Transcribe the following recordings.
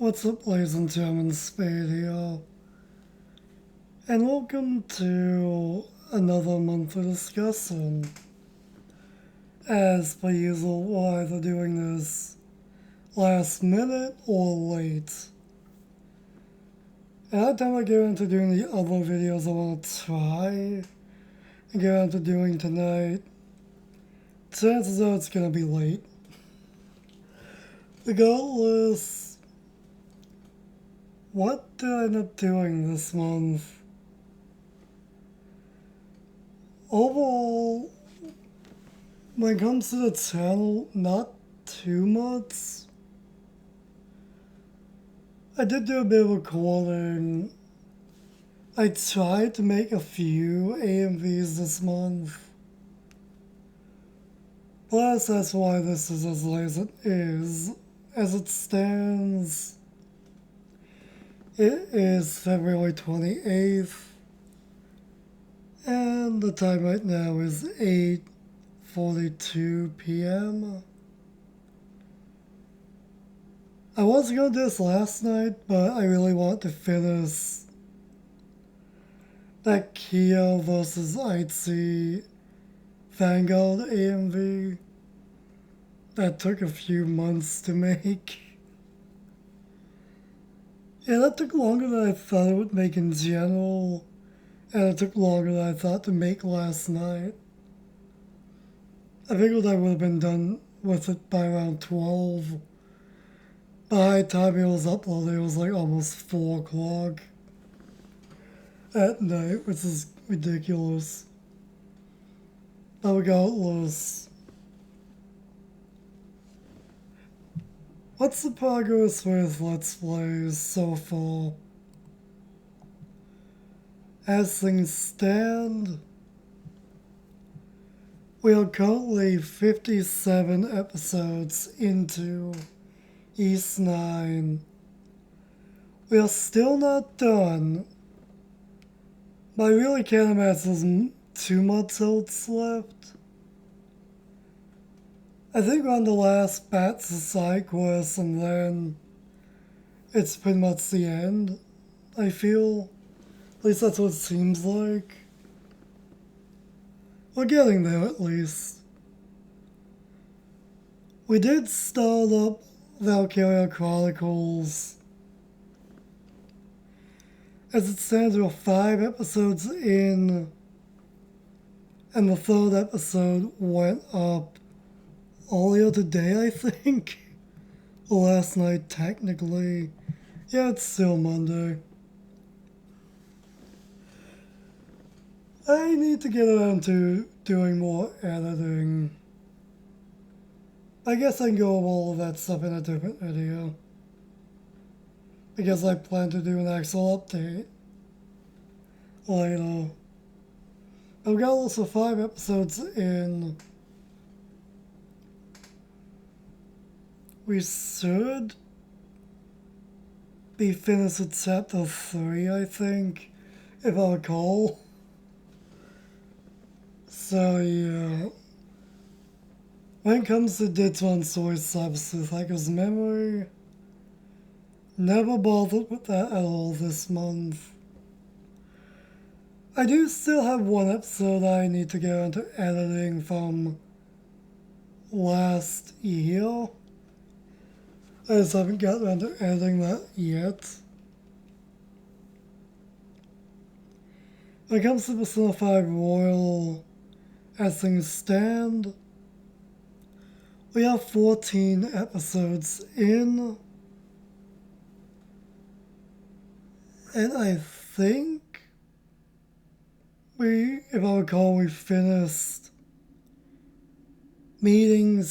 What's up, ladies and gentlemen, Spade here, and welcome to another monthly discussion. As per usual, we're either doing this last minute or late. And that time I get into doing the other videos I want to try and get into doing tonight, chances are it's gonna be late. Regardless, what did I end up doing this month? Overall, when it comes to the channel, not too much. I did do a bit of recording. I tried to make a few AMVs this month. Plus, that's why this is as late as it is. As it stands, it is February 28th, and the time right now is 8:42 p.m. I was gonna do this last night, but I really want to finish that Kia versus ITZY Vanguard AMV that took a few months to make. Yeah, that took longer than I thought it would make in general, and it took longer than I thought to make last night. I figured I would have been done with it by around 12. By the time it was uploaded, it was like almost 4 o'clock at night, which is ridiculous. But regardless, what's the progress with Let's Plays so far? As things stand, we are currently 57 episodes into East 9. We are still not done, but I really can't imagine there's too much else left. I think we're on the last batch of side quests, and then it's pretty much the end, I feel. At least that's what it seems like. We're getting there, at least. We did start up Valkyria Chronicles. As it stands, we're 5 episodes in, and the 3rd episode went up earlier today, I think. Or last night, technically. Yeah, it's still Monday. I need to get around to doing more editing. I guess I can go over all of that stuff in a different video, because I plan to do an actual update later. I've got also 5 episodes in. We should be finished with chapter 3, I think, if I recall. So yeah. When it comes to Ditch Source Substance, Hacker's Memory, never bothered with that at all this month. I do still have 1 episode I need to get into editing from last year. I just haven't gotten around to editing that yet. When it comes to Persona 5 Royal, as things stand, we have 14 episodes in, and I think if I recall, we finished meeting /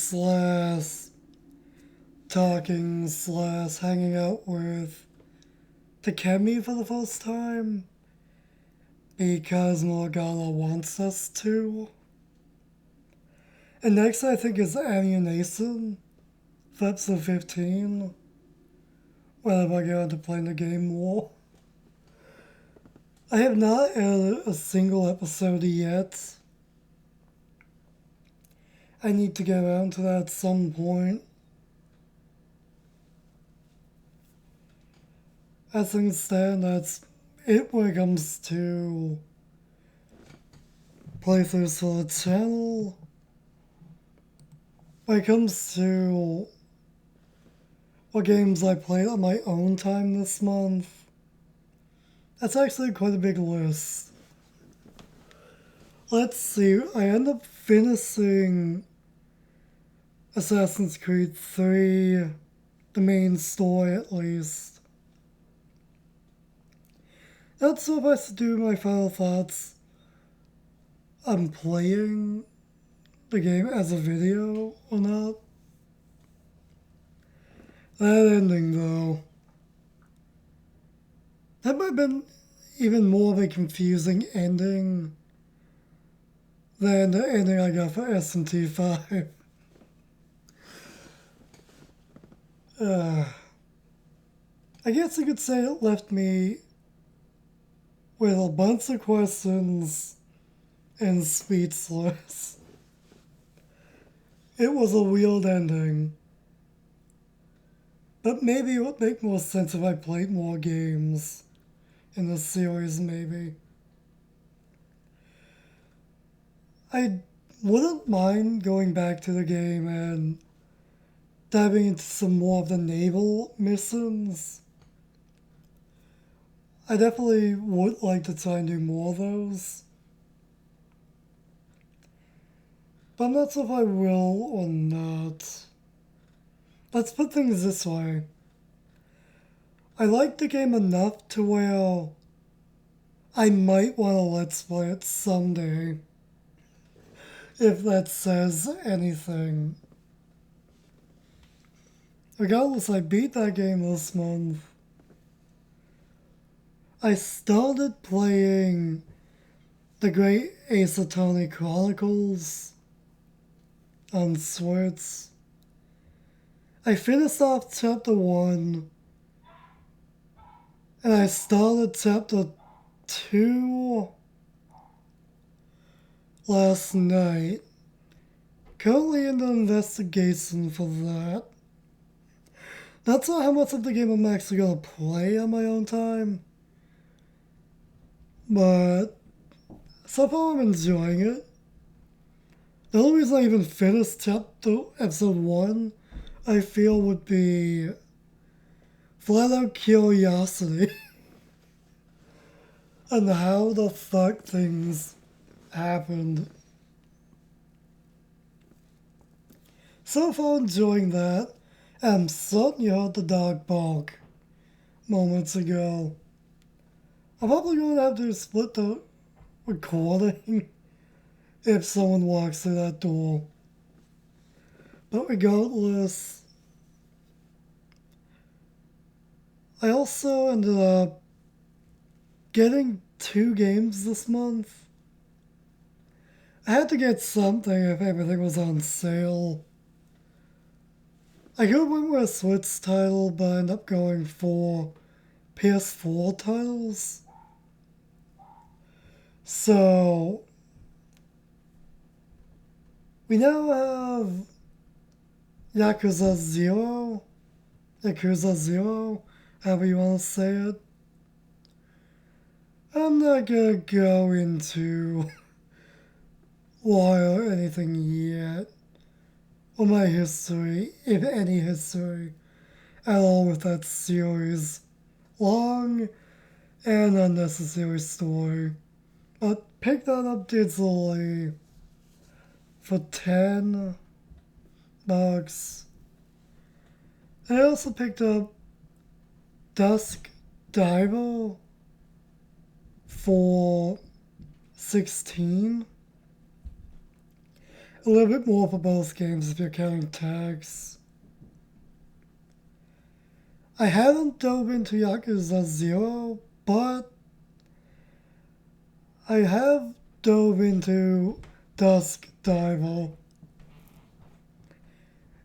talking / hanging out with Takemi for the first time, because Morgana wants us to. And next I think is Ammunition for episode 15, whenever I get on to playing the game more. I have not edited a single episode yet. I need to get around to that at some point. as things stand, that's it when it comes to playthroughs for the channel. When it comes to what games I played on my own time this month, that's actually quite a big list. Let's see, I end up finishing Assassin's Creed 3, the main story at least. Not sure if I should do my final thoughts on playing the game as a video or not. That ending, though, that might have been even more of a confusing ending than the ending I got for S&T 5. I guess you could say it left me with a bunch of questions and speechless. It was a weird ending. But maybe it would make more sense if I played more games in the series, maybe. I wouldn't mind going back to the game and diving into some more of the naval missions. I definitely would like to try and do more of those. But I'm not sure if I will or not. Let's put things this way. I like the game enough to where I might want to let's play it someday. If that says anything. Regardless, I beat that game this month. I started playing the Great Ace Attorney Chronicles on Switch. I finished off Chapter 1, and I started Chapter 2 last night. Currently in the investigation for that. Not sure how much of the game I'm actually going to play on my own time, but so far I'm enjoying it. The only reason I even finished episode 1, I feel, would be flat out curiosity on how the fuck things happened. So far enjoying that. I'm certain you heard the dog bark moments ago. I'm probably going to have to split the recording if someone walks through that door. But regardless, I also ended up getting 2 games this month. I had to get something if everything was on sale. I could have went with a Switch title, but I ended up going for PS4 titles. So, we now have Yakuza 0, however you want to say it. I'm not gonna go into why or anything yet, or my history, if any history, at all with that series. Long and unnecessary story. But pick that up digitally for $10. And I also picked up Dusk Diver for $16. A little bit more for both games if you're counting tags. I haven't dove into Yakuza 0, but I have dove into Dusk Diver.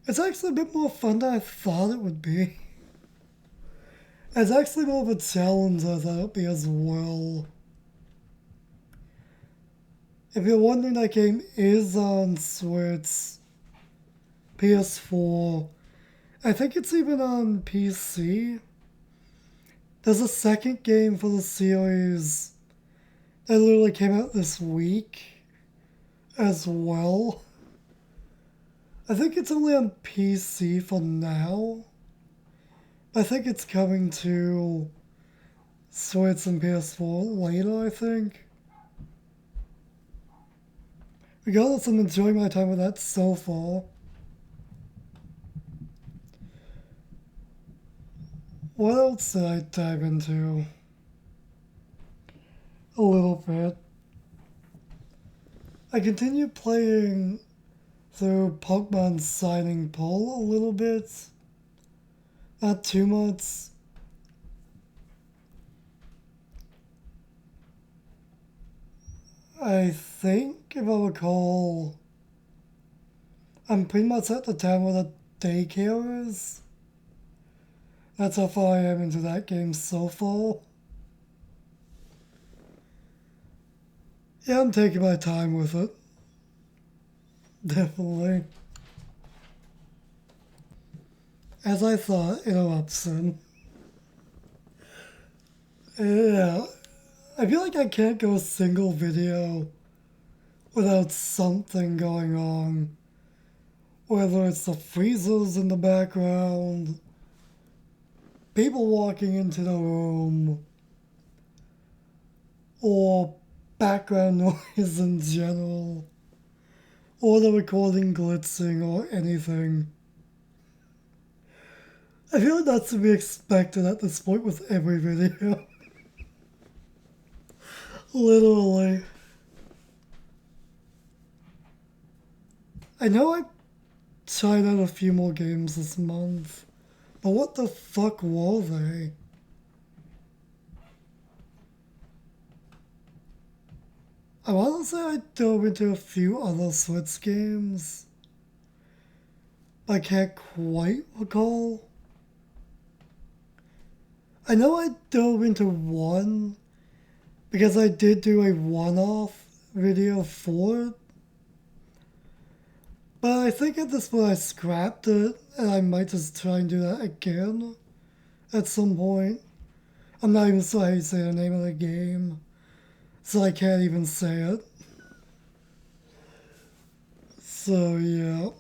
It's actually a bit more fun than I thought it would be. It's actually more of a challenge than I thought it would be as well. If you're wondering, that game is on Switch, PS4. I think it's even on PC. There's a second game for the series that literally came out this week as well. I think it's only on PC for now. I think it's coming to Switch and PS4 later, I think. Regardless, I'm enjoying my time with that so far. What else did I dive into? A little bit. I continued playing through Pokemon Signing Pull a little bit. Not too much. I think, if I recall, I'm pretty much at the town where the daycare is. That's how far I am into that game so far. Yeah, I'm taking my time with it. Definitely. As I thought, interruption. Yeah, I feel like I can't go a single video without something going on. Whether it's the freezers in the background, people walking into the room, or background noise in general, or the recording blitzing or anything. I feel like that's to be expected at this point with every video. Literally. I know I tried out a few more games this month, but what the fuck were they? I want to say I dove into a few other Switch games. I can't quite recall. I know I dove into one because I did do a one-off video for it. But I think at this point I scrapped it and I might just try and do that again at some point. I'm not even sure how you say the name of the game, so I can't even say it. So yeah.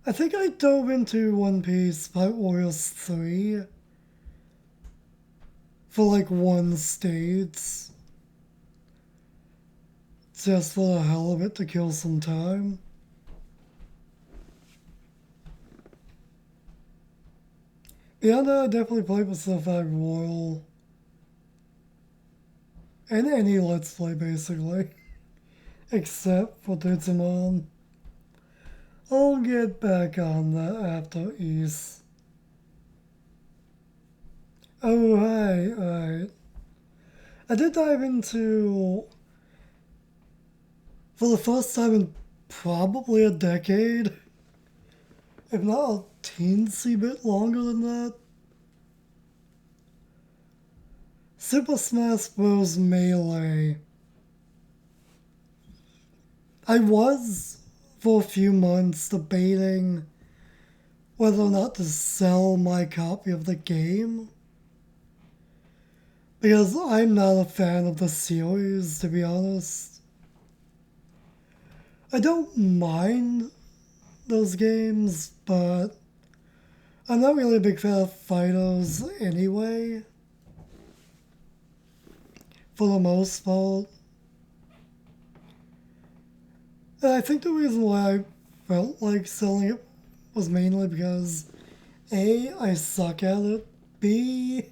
I think I dove into One Piece Fight Warriors 3 for like one stage. Just for the hell of it to kill some time. Beyond that, I definitely played Pacific Royal. And any Let's Play basically. Except for Digimon. I'll get back on that after East. Oh, right. I did dive into, for the first time in probably a decade, if not a teensy bit longer than that, Super Smash Bros. Melee. I was, for a few months, debating whether or not to sell my copy of the game. Because I'm not a fan of the series, to be honest. I don't mind those games, but I'm not really a big fan of fighters anyway. For the most part. And I think the reason why I felt like selling it was mainly because A, I suck at it. B,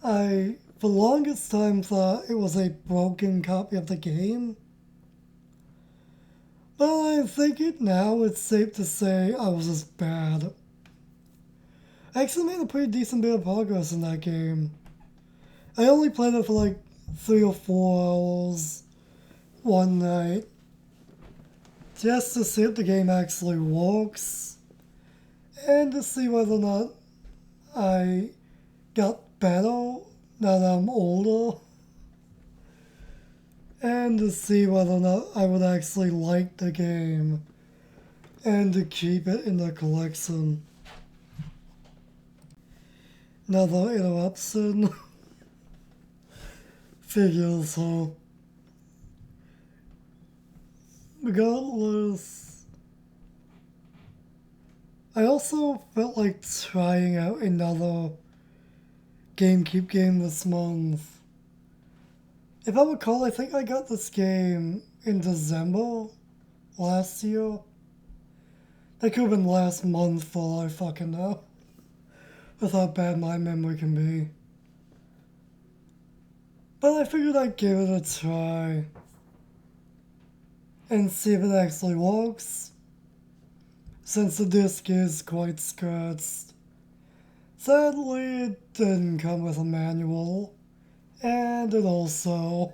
I, for the longest time, thought it was a broken copy of the game. But I think now it's safe to say I was just bad. I actually made a pretty decent bit of progress in that game. I only played it for like 3 or 4 hours one night, just to see if the game actually works, and to see whether or not I got better now that I'm older, and to see whether or not I would actually like the game and to keep it in the collection. Another interruption. Figures, so regardless, I also felt like trying out another GameCube game this month. If I recall, I think I got this game in December last year. That could have been last month for all I fucking know. With how bad my memory can be. But I figured I'd give it a try. And see if it actually works. Since the disc is quite scratched. Sadly, it didn't come with a manual. And it also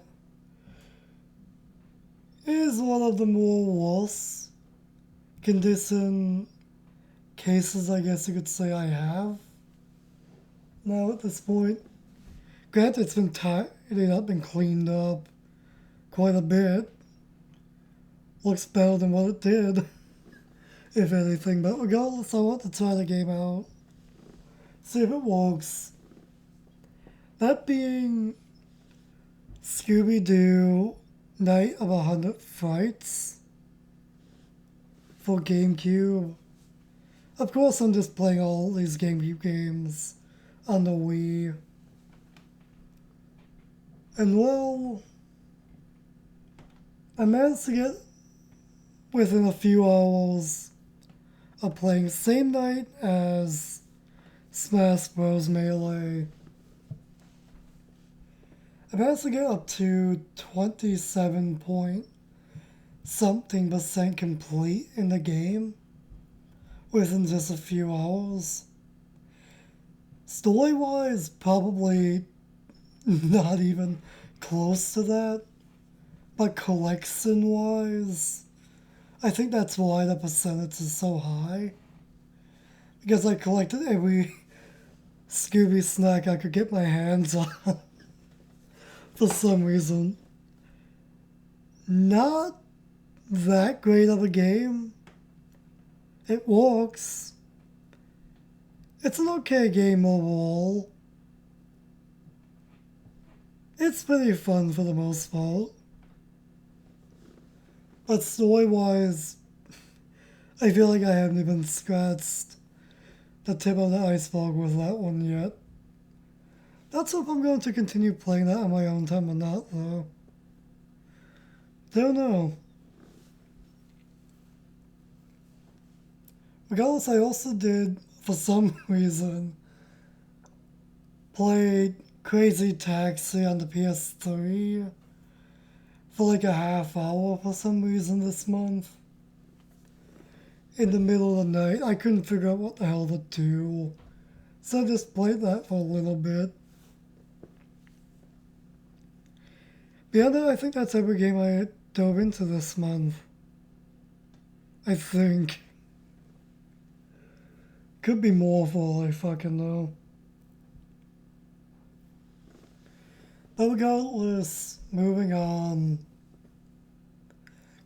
is one of the more worse condition cases, I guess you could say, I have now at this point. Granted, it's been tidied up and cleaned up quite a bit. Looks better than what it did, if anything. But regardless, I want to try the game out. See if it works. That being Scooby-Doo Night of 100 Frights for GameCube. Of course, I'm just playing all these GameCube games on the Wii. And well, I managed to get within a few hours of playing same night as Smash Bros. Melee. I managed to get up to 27 point something % complete in the game within just a few hours. Story-wise, probably not even close to that. But collection-wise, I think that's why the percentage is so high. Because I collected every Scooby snack I could get my hands on. For some reason. Not that great of a game. It works. It's an okay game overall. It's pretty fun for the most part. But story-wise, I feel like I haven't even scratched the tip of the iceberg with that one yet. That's if I'm going to continue playing that on my own time or not, though. Don't know. Regardless, I also did, for some reason, play Crazy Taxi on the PS3 for like a half hour for some reason this month. In the middle of the night, I couldn't figure out what the hell to do. So I just played that for a little bit. Beyond that, I think that's every game I dove into this month. I think. Could be more for all I fucking know. But regardless, moving on.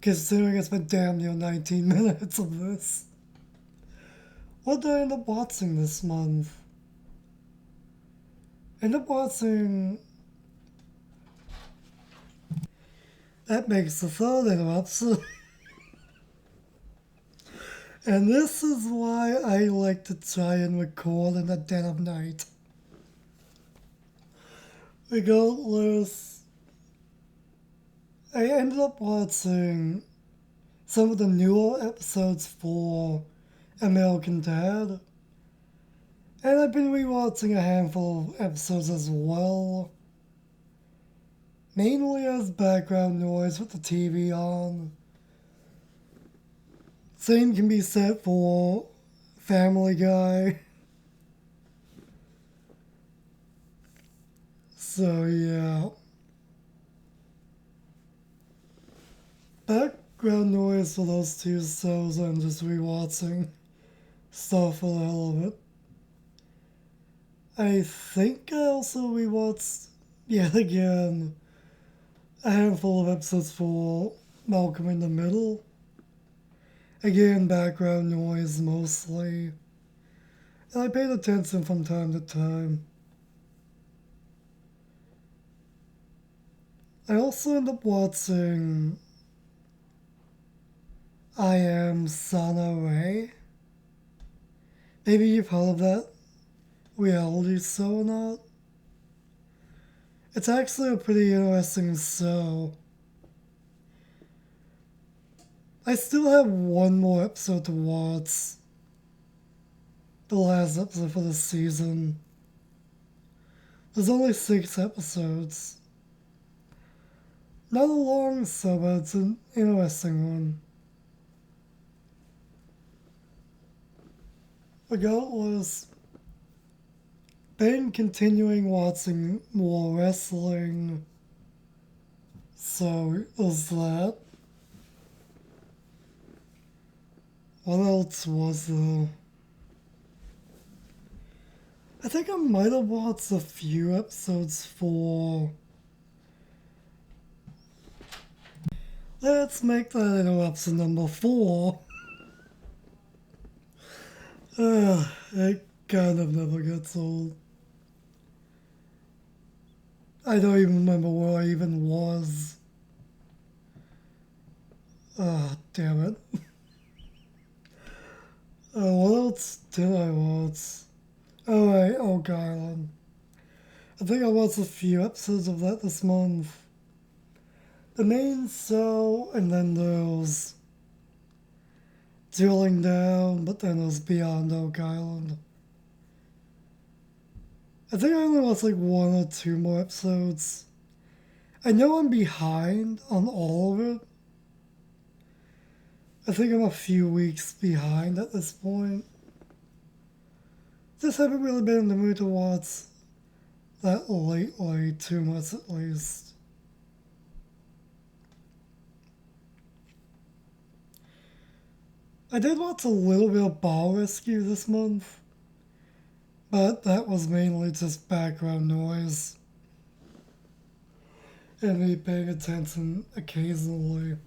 Considering it's been damn near 19 minutes of this. What did I end up watching this month? I ended up watching... That makes the third interruption. And this is why I like to try and record in the dead of night. Regardless, I ended up watching some of the newer episodes for American Dad. And I've been rewatching a handful of episodes as well. Mainly as background noise with the TV on. Same can be said for Family Guy. So yeah. Background noise for those two shows, I'm just rewatching stuff for the hell of it. I think I also rewatched, yet again, a handful of episodes for Malcolm in the Middle. Again, background noise mostly. And I paid attention from time to time. I also end up watching I Am Sana Ray. Maybe you've heard of that reality show or not? It's actually a pretty interesting show. I still have one more episode to watch. The last episode for the season. There's only 6 episodes. Not a long show, but it's an interesting one. Regardless, been continuing watching more wrestling. So, there's that. What else was there? I think I might have watched a few episodes for... Let's make that into episode number 4. It kind of never gets old. I don't even remember where I even was. Damn it. What else did I watch? Oh, right, Oak Island. I think I watched a few episodes of that this month. The main show, and then there's Drilling Down, but then there's Beyond Oak Island. I think I only watched like 1 or 2 more episodes. I know I'm behind on all of it. I think I'm a few weeks behind at this point. Just haven't really been in the mood to watch that lately, too much at least. I did watch a little bit of Ball Rescue this month, but that was mainly just background noise and me paying attention occasionally.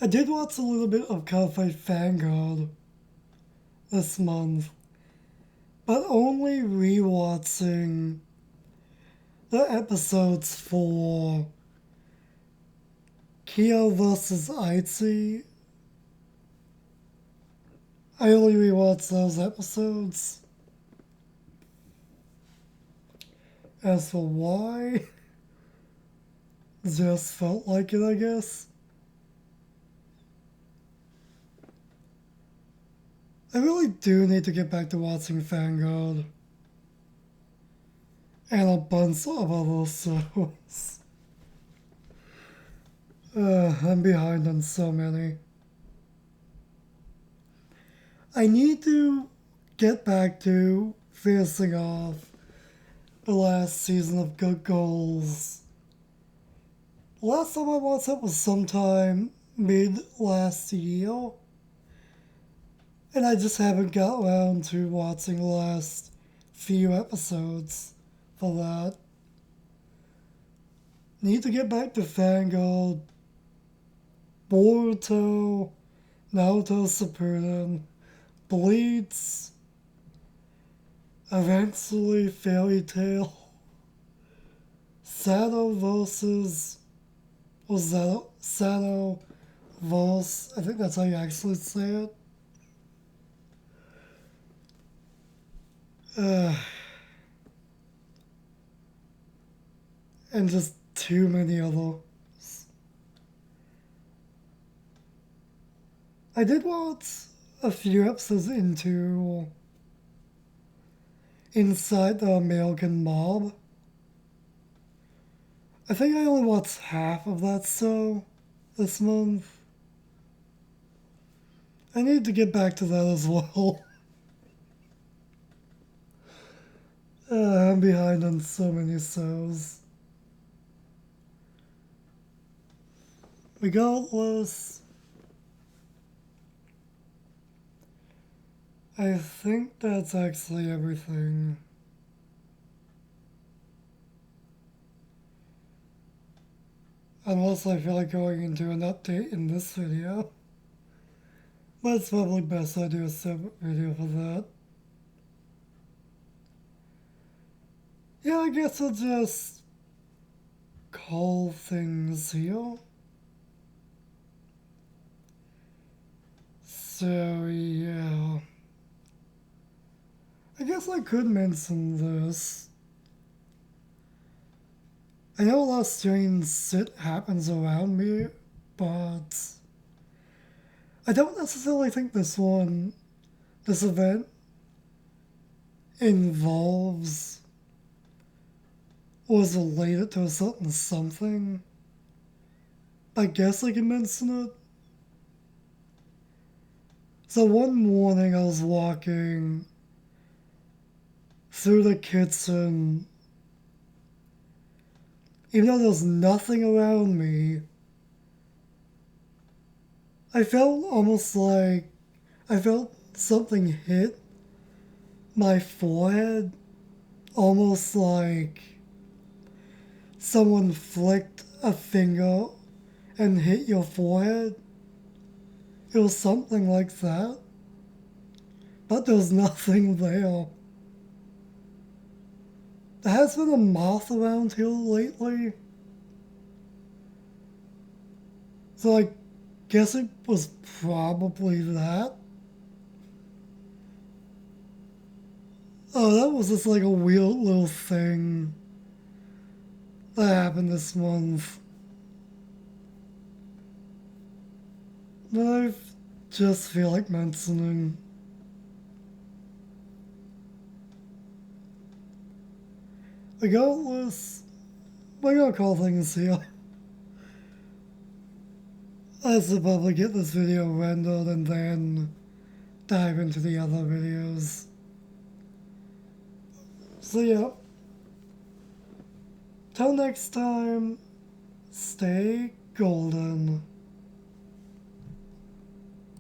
I did watch a little bit of Cardfight Vanguard this month, but only rewatching the episodes for Kyo vs. Aichi. I only rewatched those episodes. As for why, just felt like it, I guess. I really do need to get back to watching Vanguard. And a bunch of other shows. I'm behind on so many. I need to get back to finishing off the last season of Good Goals. The last time I watched it was sometime mid last year. And I just haven't got around to watching the last few episodes for that. Need to get back to Vanguard, Boruto, Naruto Shippuden, Bleach, eventually Fairy Tail, Sato versus... Was that Sato versus... I think that's how you actually say it. And just too many others. I did watch a few episodes into Inside the American Mob. I think I only watched half of that show this month. I need to get back to that as well. I'm behind on so many shows. Regardless, I think that's actually everything. unless I feel like going into an update in this video. But it's probably best I do a separate video for that. Yeah, I guess I'll just call things here. So, yeah. I guess I could mention this. I know a lot of strange shit happens around me, but I don't necessarily think this event, involves or is related to a certain something. I guess I can mention it. So one morning I was walking through the kitchen. Even though there was nothing around me, I felt almost like I felt something hit my forehead, almost like someone flicked a finger and hit your forehead. It was something like that, but there was nothing there. There has been a moth around here lately, so I guess it was probably that. Oh, that was just like a weird little thing that happened this month. That I just feel like mentioning. Regardless, we're gonna call things here. I should probably get this video rendered and then dive into the other videos. So yeah, till next time, stay golden.